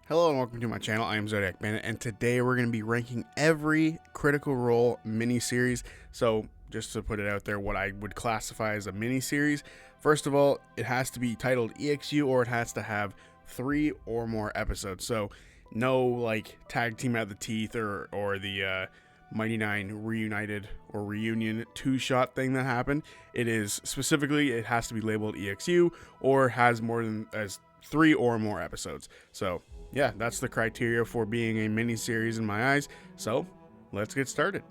Hello and welcome to my channel. I am Zodiac Bandit, and today we're going to be ranking every Critical Role mini-series. So, just to put it out there, what I would classify as a mini-series. First of all, it has to be titled EXU, or it has to have 3 or more episodes. So, no like Tag Team at the Teeth or the Mighty Nine Reunited or Reunion 2-shot thing that happened. It is specifically, it has to be labeled EXU, or has more than as 3 or more episodes. So, yeah, that's the criteria for being a mini-series in my eyes. So, let's get started.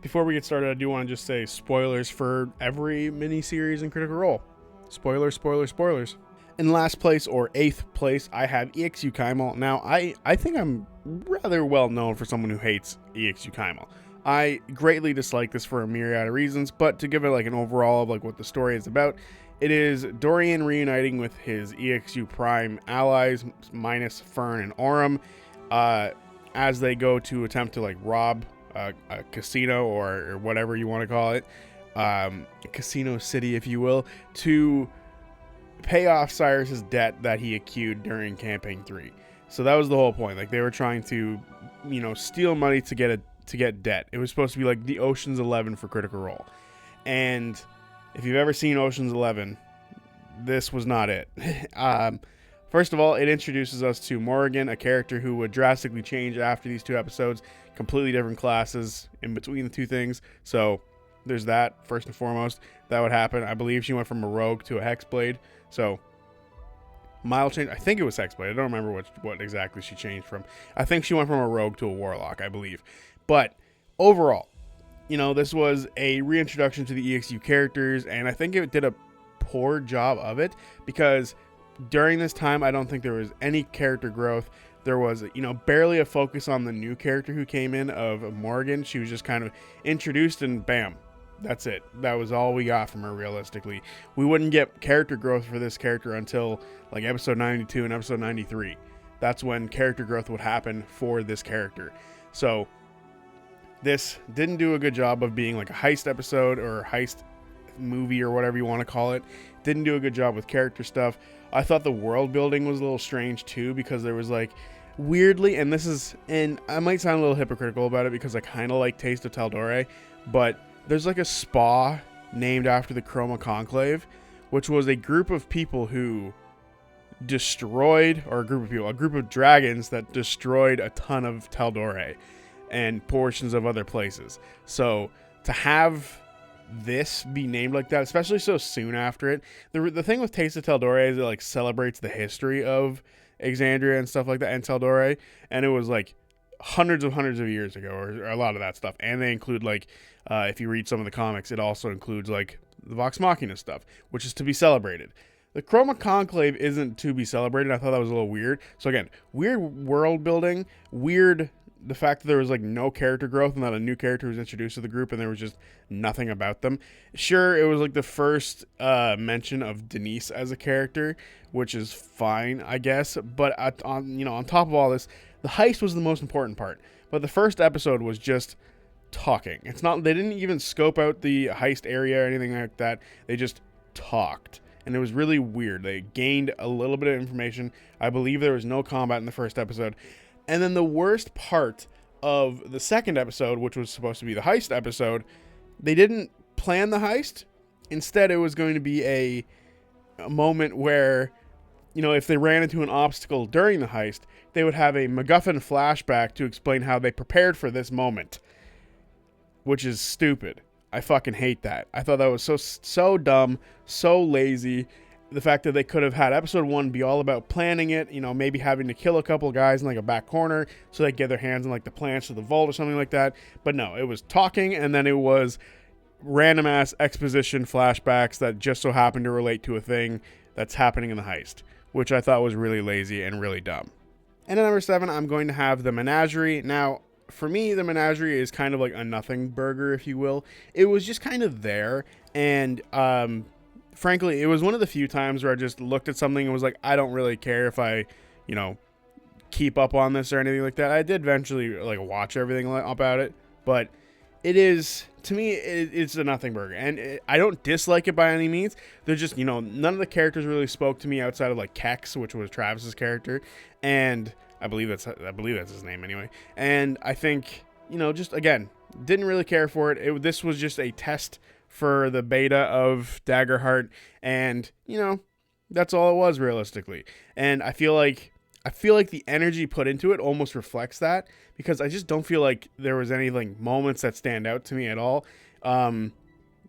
Before we get started, I do want to just say spoilers for every mini-series in Critical Role. Spoilers, spoilers, spoilers. In last place, or 8th place, I have EXU Kymal. Now, I think I'm rather well known for someone who hates EXU Kymal. I greatly dislike this for a myriad of reasons, but to give it like an overall of like what the story is about, it is Dorian reuniting with his EXU Prime allies, minus Fern and Aurum, as they go to attempt to like rob a casino or whatever you want to call it, Casino City, if you will, to pay off Cyrus's debt that he accrued during Campaign 3. So that was the whole point. Like they were trying to, steal money to get debt. It was supposed to be like the Ocean's 11 for Critical Role, and if you've ever seen Ocean's 11, this was not it. First of all, it introduces us to Morrigan, a character who would drastically change after these 2 episodes. Completely different classes in between the 2 things. So there's that, first and foremost. That would happen. I believe she went from a rogue to a hexblade. So mild change. I think it was hexblade. I don't remember what exactly she changed from. I think she went from a rogue to a warlock, I believe. But overall, this was a reintroduction to the EXU characters, and I think it did a poor job of it, because during this time, I don't think there was any character growth. There was, barely a focus on the new character who came in of Morrigan. She was just kind of introduced and bam, that's it. That was all we got from her, realistically. We wouldn't get character growth for this character until like episode 92 and episode 93. That's when character growth would happen for this character. So this didn't do a good job of being like a heist episode or heist movie or whatever you want to call it. Didn't do a good job with character stuff. I thought the world building was a little strange too, because there was like weirdly, and I might sound a little hypocritical about it because I kind of like Taste of Taldore, but there's like a spa named after the Chroma Conclave, which was a group of people who destroyed, or a group of dragons that destroyed a ton of Taldore and portions of other places. So to have this be named like that, especially so soon after it, the thing with Taste of Taldore is it like celebrates the history of Exandria and stuff like that, and Taldore, and it was like hundreds of years ago, or a lot of that stuff. And they include like, if you read some of the comics, it also includes like the Vox Machina stuff, which is to be celebrated. The Chroma Conclave isn't to be celebrated. I thought that was a little weird. So again, weird world building, weird the fact that there was like no character growth and that a new character was introduced to the group and there was just nothing about them. Sure, it was like the first mention of Denise as a character, which is fine, I guess. But on top of all this, the heist was the most important part. But the first episode was just talking. They didn't even scope out the heist area or anything like that. They just talked. And it was really weird. They gained a little bit of information. I believe there was no combat in the first episode. And then the worst part of the second episode, which was supposed to be the heist episode, they didn't plan the heist. Instead, it was going to be a moment where, if they ran into an obstacle during the heist, they would have a MacGuffin flashback to explain how they prepared for this moment, which is stupid. I fucking hate that. I thought that was so dumb, so lazy. The fact that they could have had episode 1 be all about planning it, maybe having to kill a couple of guys in like a back corner so they get their hands on like the plants of the vault or something like that. But no, it was talking, and then it was random ass exposition flashbacks that just so happened to relate to a thing that's happening in the heist, which I thought was really lazy and really dumb. And at number 7, I'm going to have the Menagerie. Now, for me, the Menagerie is kind of like a nothing burger, if you will. It was just kind of there, and frankly, it was one of the few times where I just looked at something and was like, I don't really care if I, keep up on this or anything like that. I did eventually like watch everything about it, but it is, to me, it's a nothing burger. And I don't dislike it by any means. They're just, none of the characters really spoke to me outside of like Kex, which was Travis's character. And I believe that's his name anyway. And I think, just again, didn't really care for it. This was just a test for the beta of Daggerheart, and that's all it was realistically. And I feel like the energy put into it almost reflects that, because I just don't feel like there was any like moments that stand out to me at all.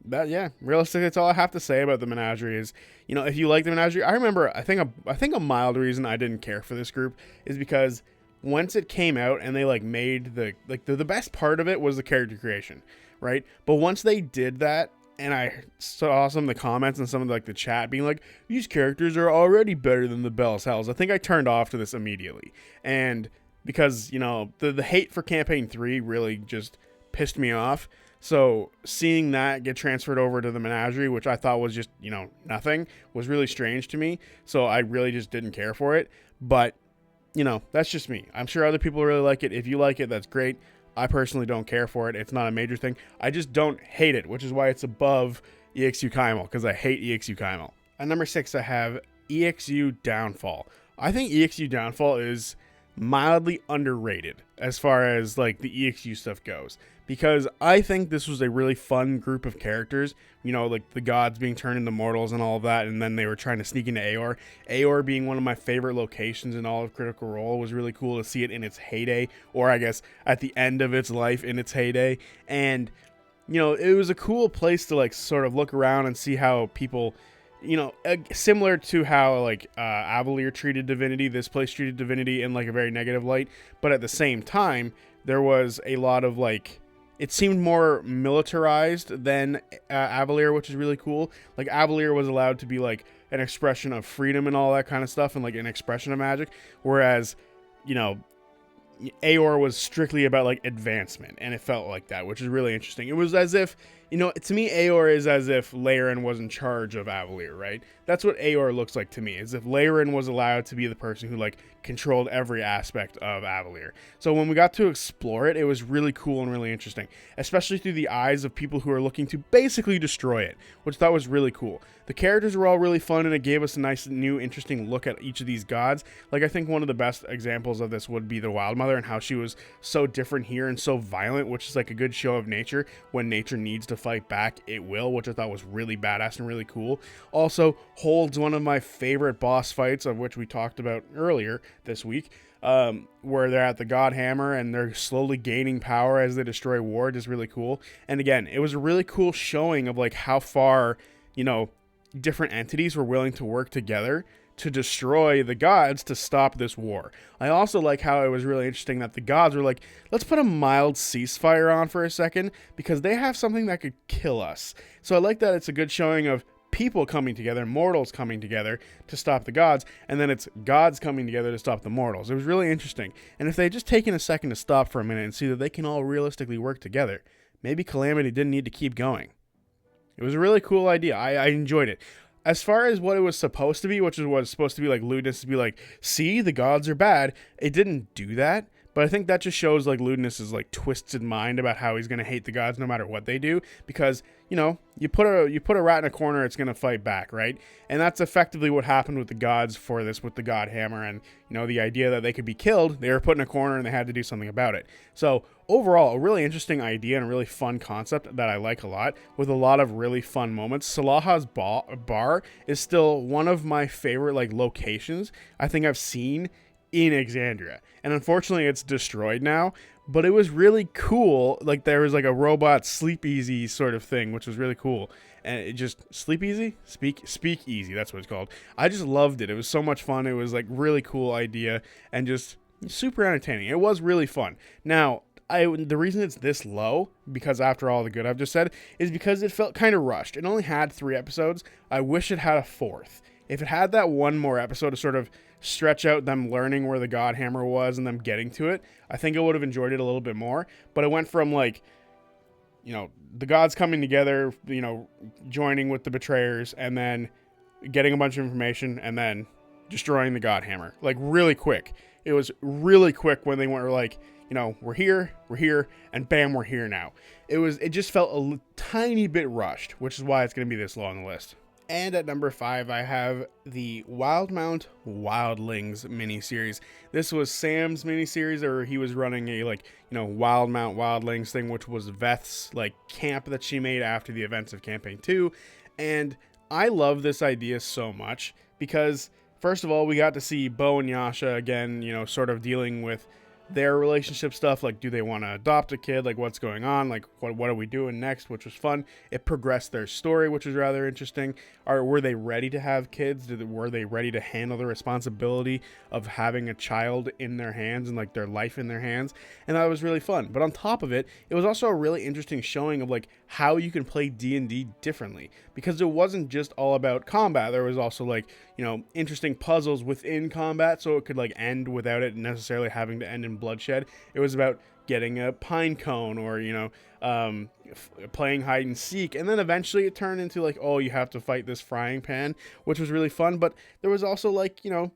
But yeah, realistically, that's all I have to say about the Menagerie. Is, if you like the Menagerie, I remember, I think a mild reason I didn't care for this group is because once it came out and they like made the best part of it was the character creation, right? But once they did that, and I saw some of the comments and some of the chat being like, these characters are already better than the Bell's Hells, I think I turned off to this immediately. And because, the hate for Campaign 3 really just pissed me off. So seeing that get transferred over to the Menagerie, which I thought was just, nothing, was really strange to me. So I really just didn't care for it. But, that's just me. I'm sure other people really like it. If you like it, that's great. I personally don't care for it. It's not a major thing. I just don't hate it, which is why it's above EXU Kymal, because I hate EXU Kymal. At number 6, I have EXU Downfall. I think EXU Downfall is mildly underrated as far as the EXU stuff goes, because I think this was a really fun group of characters, the gods being turned into mortals and all of that, and then they were trying to sneak into Aor. Aor being one of my favorite locations in all of Critical Role was really cool to see it in its heyday, or I guess at the end of its life in its heyday. And it was a cool place to sort of look around and see how people, similar to how Avalier treated Divinity, this place treated Divinity in a very negative light, but at the same time there was a lot of it seemed more militarized than Avalier, which is really cool. Avalier was allowed to be an expression of freedom and all that kind of stuff, and an expression of magic, whereas Aor was strictly about advancement, and it felt like that, which is really interesting. It was as if, to me, Aor is as if Leyrin was in charge of Avalier, right? That's what Aor looks like to me, as if Leyrin was allowed to be the person who controlled every aspect of Avalier. So when we got to explore it, it was really cool and really interesting, especially through the eyes of people who are looking to basically destroy it, which I thought was really cool. The characters were all really fun, and it gave us a nice, new, interesting look at each of these gods. I think one of the best examples of this would be the Wild Mother, and how she was so different here and so violent, which is a good show of nature. When nature needs to fight back, it will, which I thought was really badass and really cool. Also holds one of my favorite boss fights, of which we talked about earlier this week, where they're at the God Hammer and they're slowly gaining power as they destroy Ward, is really cool. And again, it was a really cool showing of how far, different entities were willing to work together to destroy the gods to stop this war. I also like how it was really interesting that the gods were let's put a mild ceasefire on for a second, because they have something that could kill us. So I like that it's a good showing of people coming together, mortals coming together to stop the gods, and then it's gods coming together to stop the mortals. It was really interesting. And if they had just taken a second to stop for a minute and see that they can all realistically work together, maybe Calamity didn't need to keep going. It was a really cool idea. I enjoyed it. As far as what it was supposed to be, which was supposed to be Ludinus to be see, the gods are bad, it didn't do that. But I think that just shows Ludinus's twisted mind about how he's going to hate the gods no matter what they do, because you put a rat in a corner, it's going to fight back, right? And that's effectively what happened with the gods for this, with the God Hammer, and the idea that they could be killed. They were put in a corner and they had to do something about it. So overall, a really interesting idea and a really fun concept that I like a lot, with a lot of really fun moments. Salaha's bar is still one of my favorite locations I think I've seen in Exandria, and unfortunately it's destroyed now, but it was really cool. There was a robot sleep easy sort of thing, which was really cool. And it just speak easy, that's what it's called. I just loved it. It was so much fun. It was really cool idea and just super entertaining. It was really fun. Now the reason it's this low, because after all the good I've just said, is because it felt kind of rushed. It only had 3 episodes. I wish it had a 4th. If it had that one more episode to sort of stretch out them learning where the God Hammer was and them getting to it, I think I would have enjoyed it a little bit more. But it went from the gods coming together, joining with the betrayers, and then getting a bunch of information, and then destroying the God Hammer really quick. It was really quick when they were we're here, and bam, we're here now. It just felt a tiny bit rushed, which is why it's going to be this low on the list. And at number 5, I have the Wildemount Wildlings miniseries. This was Sam's miniseries, or he was running a Wildemount Wildlings thing, which was Veth's camp that she made after the events of Campaign 2. And I love this idea so much because, first of all, we got to see Bo and Yasha again, sort of dealing with their relationship stuff, do they want to adopt a kid, what's going on, what are we doing next, which was fun. It progressed their story, which was rather interesting. Were they ready to have kids? Were they ready to handle the responsibility of having a child in their hands and their life in their hands? And that was really fun. But on top of it, it was also a really interesting showing of how you can play D&D differently, because it wasn't just all about combat. There was also interesting puzzles within combat, so it could end without it necessarily having to end in bloodshed. It was about getting a pine cone, or playing hide and seek, and then eventually it turned into you have to fight this frying pan, which was really fun. But there was also the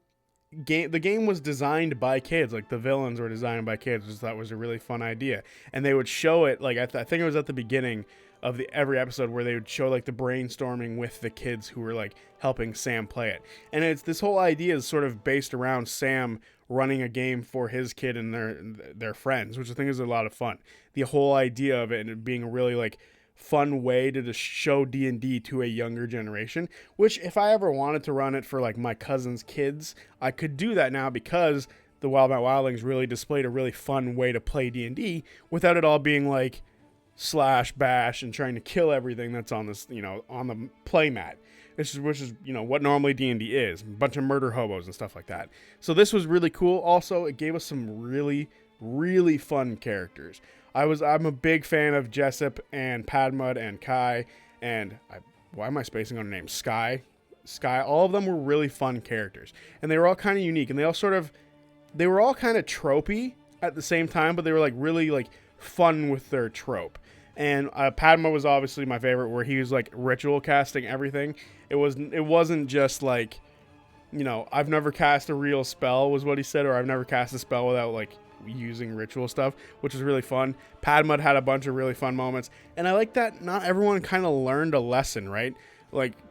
game was designed by kids. The villains were designed by kids, which that was a really fun idea. And they would show it I think it was at the beginning of every episode, where they would show the brainstorming with the kids who were helping Sam play it. And it's this whole idea is sort of based around Sam running a game for his kid and their friends, which I think is a lot of fun. The whole idea of it and it being a really fun way to just show D&D to a younger generation, which if I ever wanted to run it for my cousin's kids, I could do that now, because the Wildemount Wildlings really displayed a really fun way to play D&D without it all being slash bash and trying to kill everything that's on this, on the play mat. Which is what normally D&D is, a bunch of murder hobos and stuff like that. So this was really cool. Also, it gave us some really, really fun characters. I'm a big fan of Jessup and Padmud and Kai, and why am I spacing on her name? Sky. All of them were really fun characters, and they were all kind of unique, and they were all kind of tropey at the same time, but they were really fun with their trope. And Padma was obviously my favorite, where he was ritual casting everything. It wasn't just I've never cast a real spell, was what he said, or I've never cast a spell without using ritual stuff, which was really fun. Padma had a bunch of really fun moments, and I like that not everyone kind of learned a lesson, right?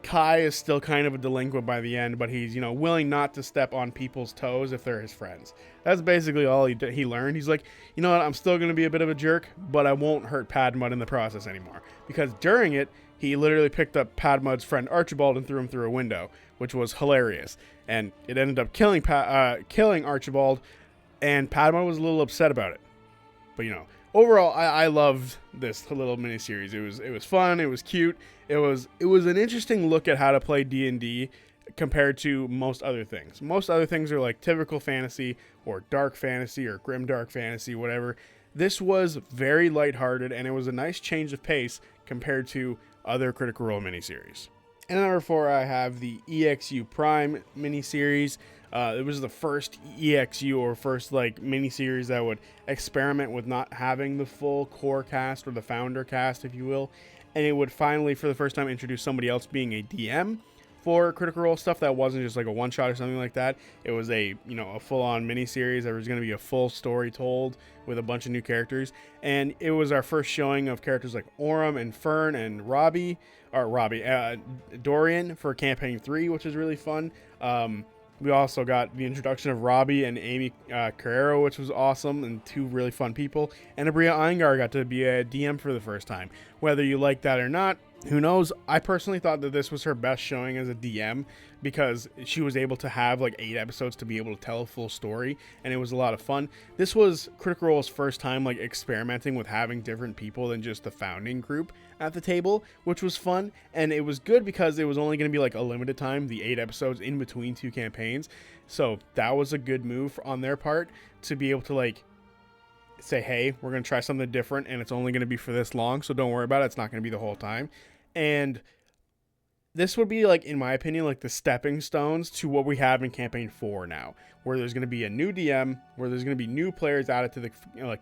Kai is still kind of a delinquent by the end, but he's, willing not to step on people's toes if they're his friends. That's basically all he learned. He's what, I'm still going to be a bit of a jerk, but I won't hurt Padmud in the process anymore. Because during it, he literally picked up Padmud's friend Archibald and threw him through a window, which was hilarious. And it ended up killing Archibald, and Padmud was a little upset about it. But, overall, I loved this little miniseries. It was fun. It was cute. It was an interesting look at how to play D&D compared to most other things. Most other things are typical fantasy or dark fantasy or grimdark fantasy, whatever. This was very lighthearted, and it was a nice change of pace compared to other Critical Role miniseries. And number 4, I have the EXU Prime miniseries. It was the first EXU, or first miniseries that would experiment with not having the full core cast, or the founder cast, if you will. And it would finally, for the first time, introduce somebody else being a DM for Critical Role stuff that wasn't just a one-shot or something like that. It was a full-on miniseries. There was going to be a full story told with a bunch of new characters. And it was our first showing of characters like Orem and Fern and Dorian for Campaign 3, which is really fun. We also got the introduction of Robbie and Amy Carrero, which was awesome, and two really fun people. And Abria Iyengar got to be a DM for the first time. Whether you like that or not, who knows? I personally thought that this was her best showing as a DM, because she was able to have 8 episodes to be able to tell a full story, and it was a lot of fun. This was Critical Role's first time experimenting with having different people than just the founding group at the table, which was fun. And it was good because it was only going to be a limited time, the 8 episodes in between 2 campaigns. So that was a good move on their part to be able to say, hey, we're going to try something different, and it's only going to be for this long, so don't worry about it. It's not going to be the whole time. And this would be, in my opinion, the stepping stones to what we have in Campaign 4 now, where there's going to be a new DM, where there's going to be new players added to the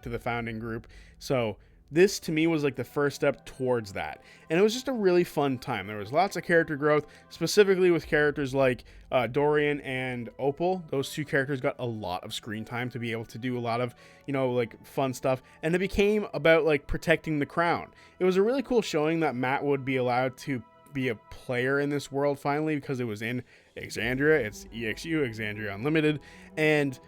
to the founding group. So this, to me, was the first step towards that. And it was just a really fun time. There was lots of character growth, specifically with characters like Dorian and Opal. Those 2 characters got a lot of screen time to be able to do a lot of, fun stuff. And it became about, protecting the crown. It was a really cool showing that Matt would be allowed to be a player in this world finally, because it was in Exandria. It's EXU, Exandria Unlimited, and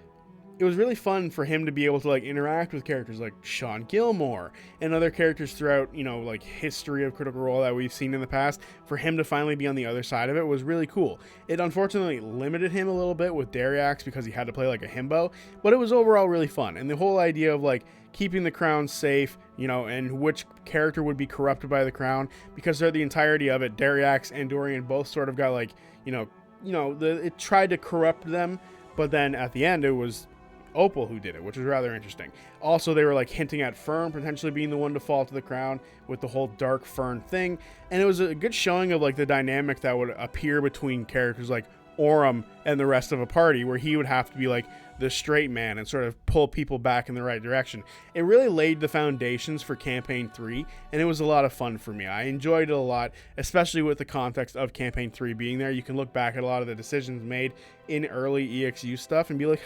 it was really fun for him to be able to like interact with characters like Sean Gilmore and other characters throughout, like history of Critical Role that we've seen in the past. For him to finally be on the other side of it was really cool. It unfortunately limited him a little bit with Dariax because he had to play like a himbo, but it was overall really fun. And the whole idea of like keeping the crown safe, and which character would be corrupted by the crown, because throughout the entirety of it, Dariax and Dorian both sort of got like, it tried to corrupt them, but then at the end it was Opal who did it, which was rather interesting. Also, they were like hinting at Fern potentially being the one to fall to the crown with the whole dark Fern thing, and it was a good showing of like the dynamic that would appear between characters like Orem and the rest of a party, where he would have to be like the straight man and sort of pull people back in the right direction. It really laid the foundations for Campaign 3, and it was a lot of fun for me. I enjoyed it a lot, especially with the context of Campaign 3 being there. You can look back at a lot of the decisions made in early EXU stuff and be like,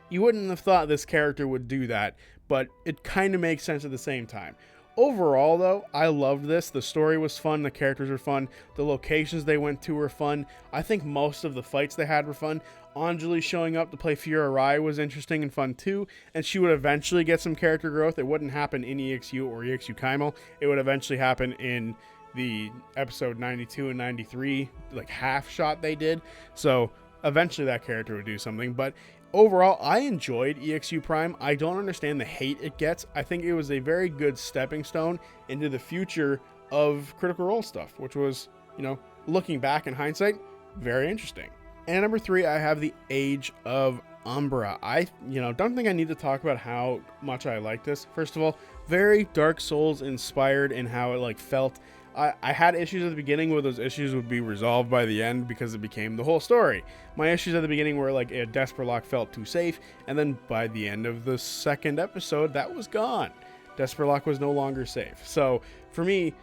you wouldn't have thought this character would do that, but it kind of makes sense at the same time. Overall, though, I loved this. The story was fun. The characters were fun. The locations they went to were fun. I think most of the fights they had were fun. Anjali showing up to play Fiora Rai was interesting and fun too, and she would eventually get some character growth. It wouldn't happen in EXU or EXU Kymal. It would eventually happen in the episode 92 and 93, like half shot they did. So eventually that character would do something, but overall, I enjoyed EXU Prime. I don't understand the hate it gets. I think it was a very good stepping stone into the future of Critical Role stuff, which was, looking back in hindsight, very interesting. And at number 3, I have the Age of Umbra. I, don't think I need to talk about how much I like this. First of all, very Dark Souls inspired in how it like felt. I had issues at the beginning where those issues would be resolved by the end because it became the whole story. My issues at the beginning were like a Desperlock felt too safe, and then by the end of the second episode, that was gone. Desperlock was no longer safe. So for me,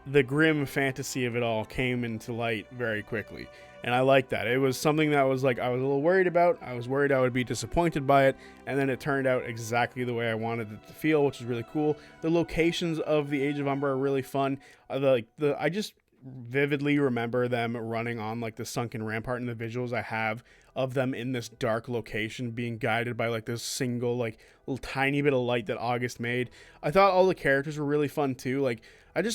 the grim fantasy of it all came into light very quickly, and I liked that. It was something that was like I was a little worried about. I was worried I would be disappointed by it, and then it turned out exactly the way I wanted it to feel, which is really cool. The locations of the Age of Umbra are really fun. I just vividly remember them running on like the sunken rampart, and the visuals I have of them in this dark location being guided by like this single like little tiny bit of light that August made. I thought all the characters were really fun too. Like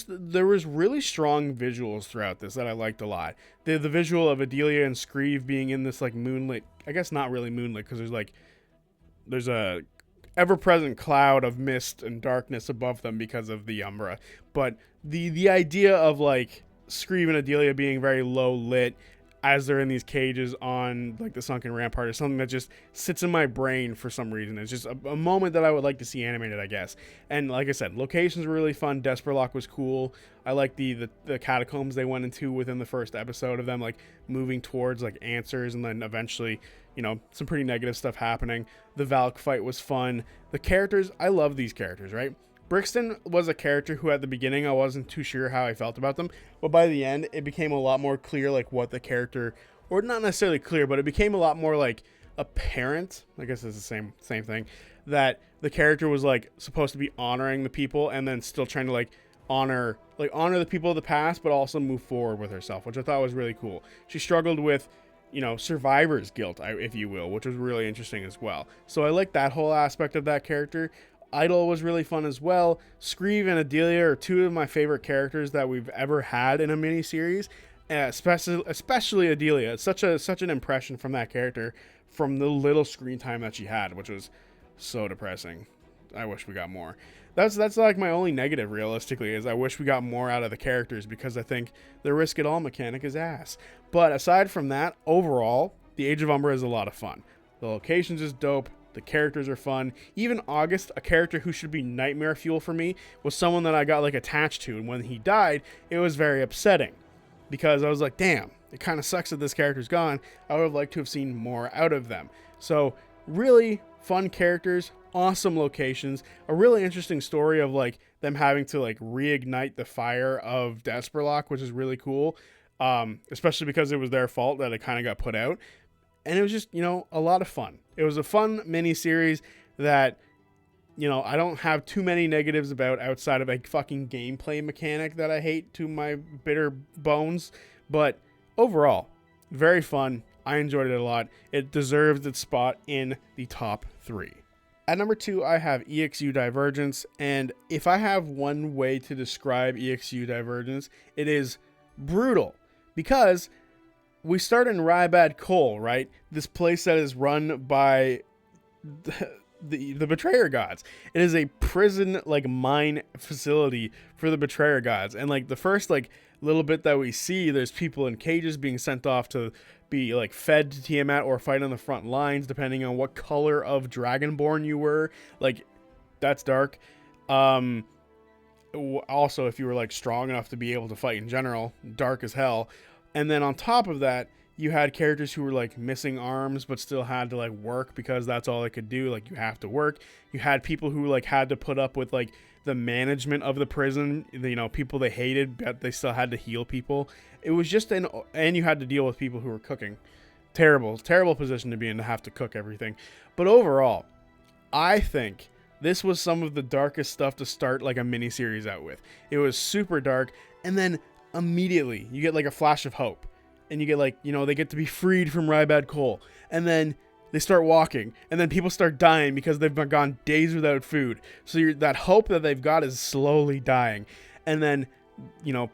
there was really strong visuals throughout this that I liked a lot. The visual of Adelia and Screeve being in this like moonlit, I guess not really moonlit, because there's a ever-present cloud of mist and darkness above them because of the Umbra. But the idea of like Screeve and Adelia being very low lit as they're in these cages on like the sunken rampart is something that just sits in my brain for some reason. It's just a moment that I would like to see animated, I guess. And like I said, locations were really fun. Desperlock was cool. I like the catacombs they went into within the first episode of them like moving towards like answers, and then eventually, some pretty negative stuff happening. The Valk fight was fun. The characters, I love these characters, right? Brixton was a character who at the beginning I wasn't too sure how I felt about them, but by the end it became a lot more clear like what the character, or not necessarily clear, but it became a lot more like apparent, I guess it's the same thing, that the character was like supposed to be honoring the people and then still trying to like honor the people of the past, but also move forward with herself, which I thought was really cool. She struggled with survivor's guilt, if you will, which was really interesting as well. So I like that whole aspect of that character. Idol was really fun as well. Screeve and Adelia are two of my favorite characters that we've ever had in a miniseries, especially Adelia. It's such an impression from that character from the little screen time that she had, which was so depressing. I wish we got more. That's like my only negative, realistically, is I wish we got more out of the characters, because I think the risk it all mechanic is ass. But aside from that, overall, the Age of Umbra is a lot of fun. The locations is dope. The characters are fun. Even August, a character who should be nightmare fuel for me, was someone that I got like attached to, and when he died, it was very upsetting, because I was like, damn, it kind of sucks that this character's gone. I would have liked to have seen more out of them. So really fun characters, awesome locations, a really interesting story of like them having to like reignite the fire of Desperlock, which is really cool, especially because it was their fault that it kind of got put out. And it was just, a lot of fun. It was a fun mini series that I don't have too many negatives about outside of a fucking gameplay mechanic that I hate to my bitter bones. But overall, very fun. I enjoyed it a lot. It deserves its spot in the top 3. At number 2, I have EXU Divergence. And if I have one way to describe EXU Divergence, it is brutal. Because we start in Rybad Col, right? This place that is run by the Betrayer Gods. It is a prison, like, mine facility for the Betrayer Gods. And, like, the first, like, little bit that we see, there's people in cages being sent off to be, like, fed to Tiamat or fight on the front lines, depending on what color of Dragonborn you were. Like, that's dark. Also, if you were, like, strong enough to be able to fight in general, dark as hell. And then on top of that, you had characters who were, like, missing arms but still had to, like, work because that's all they could do. Like, you have to work. You had people who, like, had to put up with, like, the management of the prison, people they hated, but they still had to heal people. It was just and you had to deal with people who were cooking. Terrible position to be in, to have to cook everything. But overall, I think this was some of the darkest stuff to start, like, a miniseries out with. It was super dark, and then immediately you get, like, a flash of hope. And you get, like, they get to be freed from Rybad Col. And then they start walking. And then people start dying because they've gone days without food. So that hope that they've got is slowly dying. And then,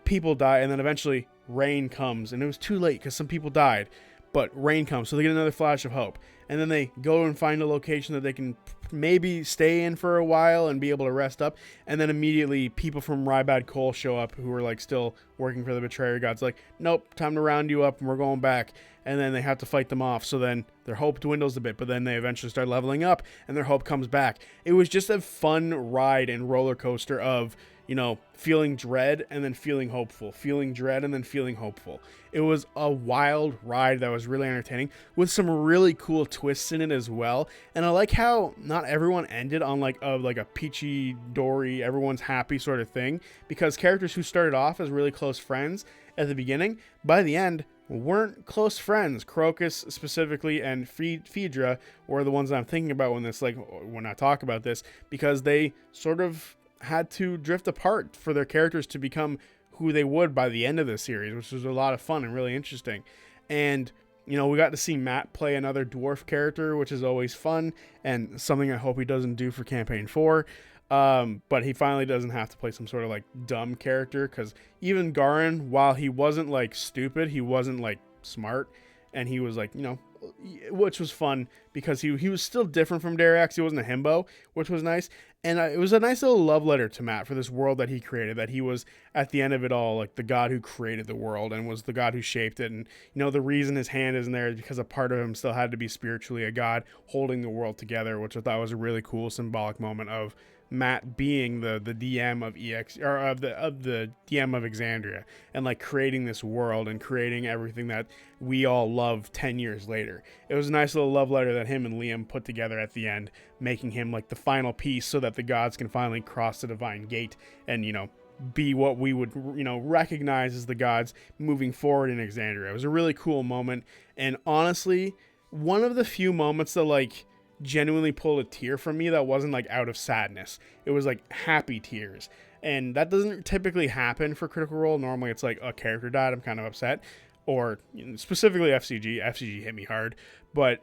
people die. And then eventually rain comes. And it was too late because some people died. But rain comes. So they get another flash of hope. And then they go and find a location that they can maybe stay in for a while and be able to rest up. And then immediately people from Rybad Col show up who are, like, still working for the Betrayer Gods. Like, nope, time to round you up and we're going back. And then they have to fight them off. So then their hope dwindles a bit, but then they eventually start leveling up and their hope comes back. It was just a fun ride and roller coaster of, feeling dread and then feeling hopeful, feeling dread and then feeling hopeful. It was a wild ride that was really entertaining with some really cool twists in it as well. And I like how not everyone ended on like a peachy, dory, everyone's happy sort of thing, because characters who started off as really close friends at the beginning, by the end, weren't close friends. Crocus specifically and Phaedra were the ones that I'm thinking about when I talk about this, because they sort of had to drift apart for their characters to become who they would by the end of this series, which was a lot of fun and really interesting. And we got to see Matt play another dwarf character, which is always fun and something I hope he doesn't do for campaign 4. But he finally doesn't have to play some sort of like dumb character, because even Garin, while he wasn't like stupid, he wasn't like smart, and he was like, which was fun because he was still different from Dariax. He wasn't a himbo, which was nice. And it was a nice little love letter to Matt for this world that he created, that he was at the end of it all like the god who created the world and was the god who shaped it. And the reason his hand isn't there is because a part of him still had to be spiritually a god holding the world together, which I thought was a really cool symbolic moment of Matt being the DM of the DM of Exandria, and like creating this world and creating everything that we all love 10 years later. It was a nice little love letter that him and Liam put together at the end, making him like the final piece so that the gods can finally cross the divine gate and be what we would recognize as the gods moving forward in Exandria. It was a really cool moment, and honestly one of the few moments that like genuinely pulled a tear from me that wasn't like out of sadness. It was like happy tears, and that doesn't typically happen for Critical Role. Normally it's like a character died, I'm kind of upset, or specifically FCG hit me hard, but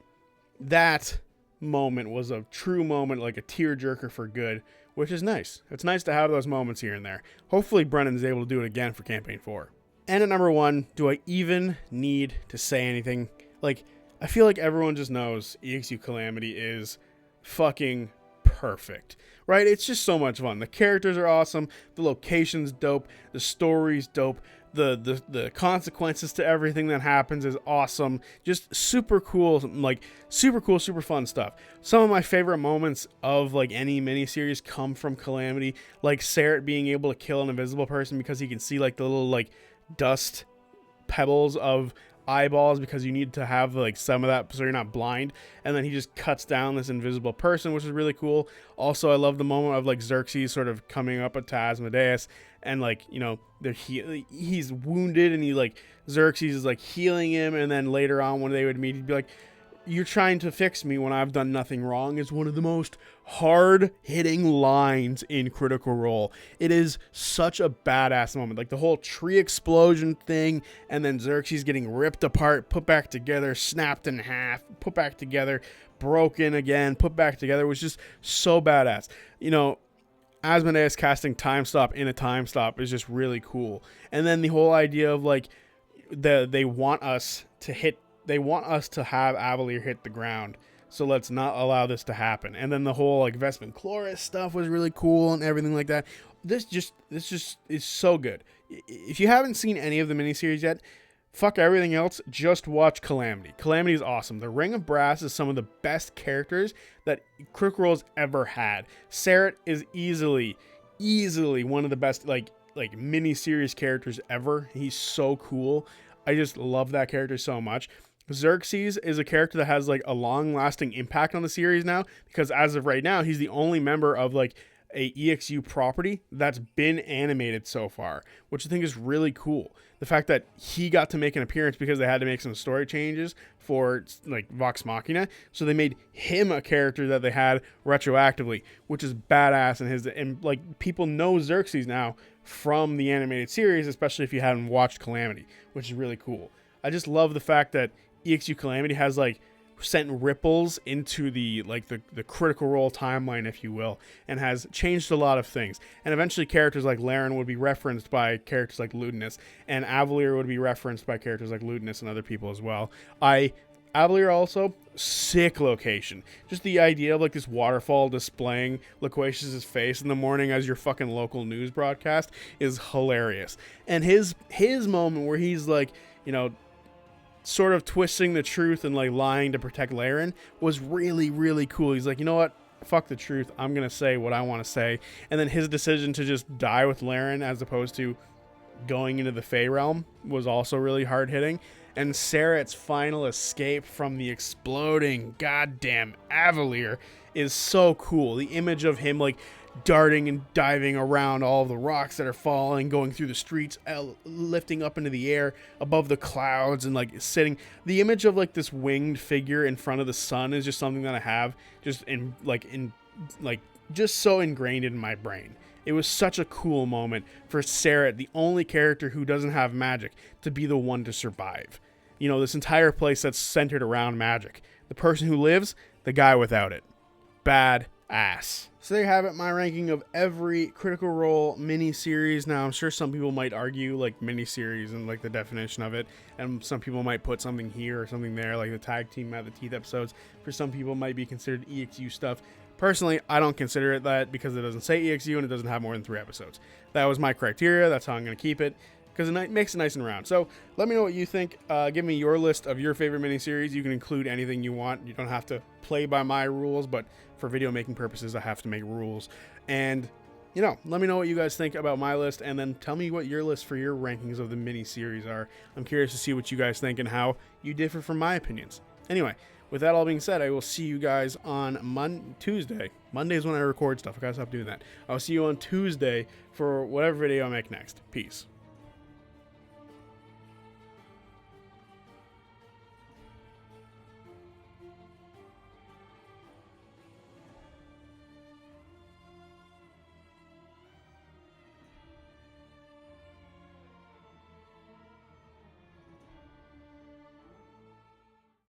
that moment was a true moment, like a tearjerker for good, which is nice. It's nice to have those moments here and there. Hopefully Brennan's able to do it again for campaign 4. And at number 1, do I even need to say anything? Like, I feel like everyone just knows EXU Calamity is fucking perfect, right? It's just so much fun. The characters are awesome. The location's dope. The story's dope. The consequences to everything that happens is awesome. Just super cool, super fun stuff. Some of my favorite moments of like any miniseries come from Calamity, like Sarah being able to kill an invisible person because he can see like the little like dust pebbles of eyeballs, because you need to have like some of that so you're not blind, and then he just cuts down this invisible person, which is really cool. Also, I love the moment of like Xerxes sort of coming up at Asmodeus, and like he's wounded, and Xerxes is like healing him, and then later on when they would meet, he'd be like, you're trying to fix me when I've done nothing wrong is one of the most hard-hitting lines in Critical Role. It is such a badass moment. Like the whole tree explosion thing, and then Xerxes getting ripped apart, put back together, snapped in half, put back together, broken again, put back together, was just so badass. You know, Asmodeus casting Time Stop in a Time Stop is just really cool. And then the whole idea of like, they want us to have Avalier hit the ground, so let's not allow this to happen. And then the whole like Vespin Chloris stuff was really cool and everything like that. This just is so good. If you haven't seen any of the miniseries yet, fuck everything else, just watch Calamity. Calamity is awesome. The Ring of Brass is some of the best characters that Critical Role's ever had. Serret is easily one of the best like mini-series characters ever. He's so cool. I just love that character so much. Xerxes is a character that has like a long-lasting impact on the series now, because as of right now, he's the only member of like a EXU property that's been animated so far, which I think is really cool. The fact that he got to make an appearance because they had to make some story changes for like Vox Machina, so they made him a character that they had retroactively, which is badass. And like people know Xerxes now from the animated series, especially if you haven't watched Calamity, which is really cool. I just love the fact that EXU Calamity has like sent ripples into the Critical Role timeline, if you will, and has changed a lot of things. And eventually characters like Laren would be referenced by characters like Ludinus, and Avalier would be referenced by characters like Ludinus and other people as well. Avalier also, sick location. Just the idea of like this waterfall displaying Loquacious' face in the morning as your fucking local news broadcast is hilarious. And his moment where he's like, you know, sort of twisting the truth and like lying to protect Laren was really, really cool. He's like, you know what? Fuck the truth. I'm going to say what I want to say. And then his decision to just die with Laren as opposed to going into the Fey realm was also really hard hitting. And Serret's final escape from the exploding goddamn Avalier is so cool. The image of him like darting and diving around all the rocks that are falling, going through the streets, lifting up into the air above the clouds, and like sitting. The image of like this winged figure in front of the sun is just something that I have just just so ingrained in my brain. It was such a cool moment for Serret, the only character who doesn't have magic, to be the one to survive. You know, this entire place that's centered around magic. The person who lives, the guy without it. Bad ass. So there you have it, my ranking of every Critical Role mini-series. Now, I'm sure some people might argue, like, mini-series and, like, the definition of it. And some people might put something here or something there, like the Tag Team at the Teeth episodes. For some people, it might be considered EXU stuff. Personally, I don't consider it that because it doesn't say EXU and it doesn't have more than 3 episodes. That was my criteria. That's how I'm going to keep it, because it makes it nice and round. So let me know what you think. Give me your list of your favorite miniseries. You can include anything you want. You don't have to play by my rules, but for video making purposes, I have to make rules. And, you know, let me know what you guys think about my list, and then tell me what your list for your rankings of the miniseries are. I'm curious to see what you guys think and how you differ from my opinions. Anyway, with that all being said, I will see you guys on Tuesday. Monday is when I record stuff. I gotta stop doing that. I'll see you on Tuesday for whatever video I make next. Peace.